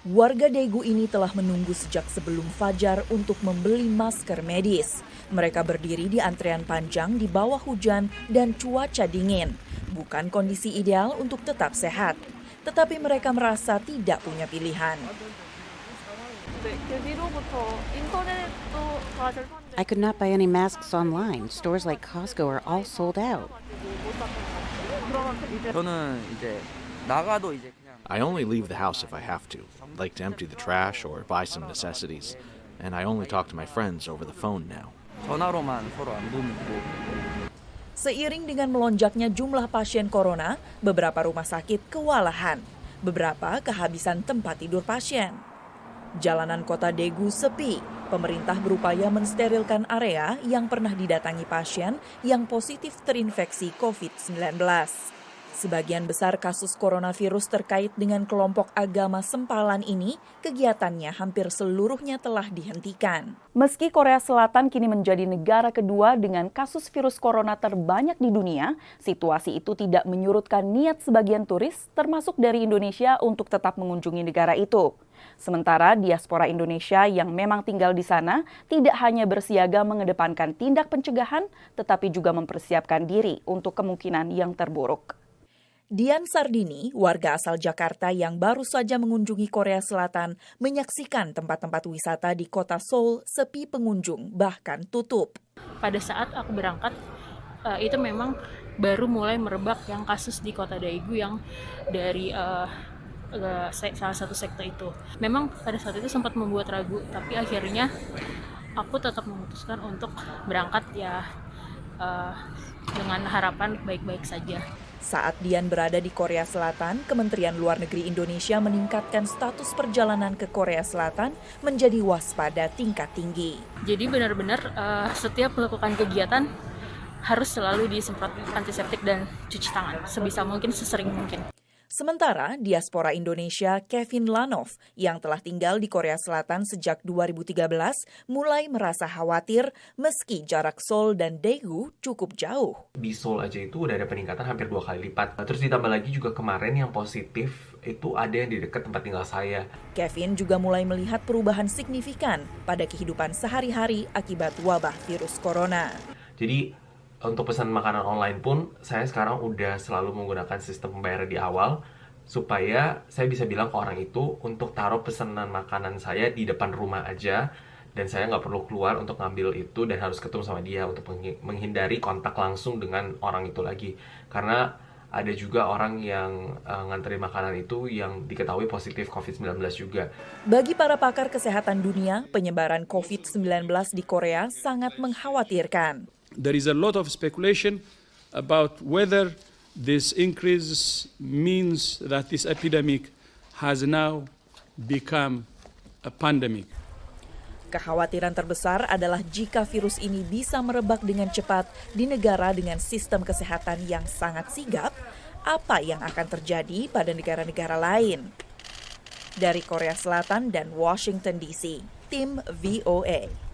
Warga Daegu ini telah menunggu sejak sebelum fajar untuk membeli masker medis. Mereka berdiri di antrean panjang di bawah hujan dan cuaca dingin. Bukan kondisi ideal untuk tetap sehat, tetapi mereka merasa tidak punya pilihan. I could not buy any masks online. Stores like Costco are all sold out. I only leave the house if I have to, like to empty the trash or buy some necessities. And I only talk to my friends over the phone now. Seiring dengan melonjaknya jumlah pasien corona, beberapa rumah sakit kewalahan. Beberapa kehabisan tempat tidur pasien. Jalanan kota Daegu sepi. Pemerintah berupaya mensterilkan area yang pernah didatangi pasien yang positif terinfeksi COVID-19. Sebagian besar kasus coronavirus terkait dengan kelompok agama sempalan ini, kegiatannya hampir seluruhnya telah dihentikan. Meski Korea Selatan kini menjadi negara kedua dengan kasus virus corona terbanyak di dunia, situasi itu tidak menyurutkan niat sebagian turis, termasuk dari Indonesia, untuk tetap mengunjungi negara itu. Sementara diaspora Indonesia yang memang tinggal di sana tidak hanya bersiaga mengedepankan tindak pencegahan, tetapi juga mempersiapkan diri untuk kemungkinan yang terburuk. Dian Sardini, warga asal Jakarta yang baru saja mengunjungi Korea Selatan, menyaksikan tempat-tempat wisata di kota Seoul sepi pengunjung, bahkan tutup. Pada saat aku berangkat, itu memang baru mulai merebak yang kasus di kota Daegu yang dari salah satu sekte itu. Memang pada saat itu sempat membuat ragu, tapi akhirnya aku tetap memutuskan untuk berangkat dengan harapan baik-baik saja. Saat Dian berada di Korea Selatan, Kementerian Luar Negeri Indonesia meningkatkan status perjalanan ke Korea Selatan menjadi waspada tingkat tinggi. Jadi benar-benar setiap melakukan kegiatan harus selalu disemprot antiseptik dan cuci tangan sebisa mungkin, sesering mungkin. Sementara diaspora Indonesia Kevin Lanov yang telah tinggal di Korea Selatan sejak 2013 mulai merasa khawatir meski jarak Seoul dan Daegu cukup jauh. Di Seoul aja itu udah ada peningkatan hampir 2 kali lipat. Terus ditambah lagi juga kemarin yang positif itu ada yang di dekat tempat tinggal saya. Kevin juga mulai melihat perubahan signifikan pada kehidupan sehari-hari akibat wabah virus corona. Jadi untuk pesan makanan online pun, saya sekarang udah selalu menggunakan sistem pembayaran di awal, supaya saya bisa bilang ke orang itu untuk taruh pesanan makanan saya di depan rumah aja, dan saya nggak perlu keluar untuk ngambil itu dan harus ketemu sama dia untuk menghindari kontak langsung dengan orang itu lagi. Karena ada juga orang yang nganterin makanan itu yang diketahui positif COVID-19 juga. Bagi para pakar kesehatan dunia, penyebaran COVID-19 di Korea sangat mengkhawatirkan. There is a lot of speculation about whether this increase means that this epidemic has now become a pandemic. Kekhawatiran terbesar adalah jika virus ini bisa merebak dengan cepat di negara dengan sistem kesehatan yang sangat sigap, apa yang akan terjadi pada negara-negara lain? Dari Korea Selatan dan Washington DC, tim VOA.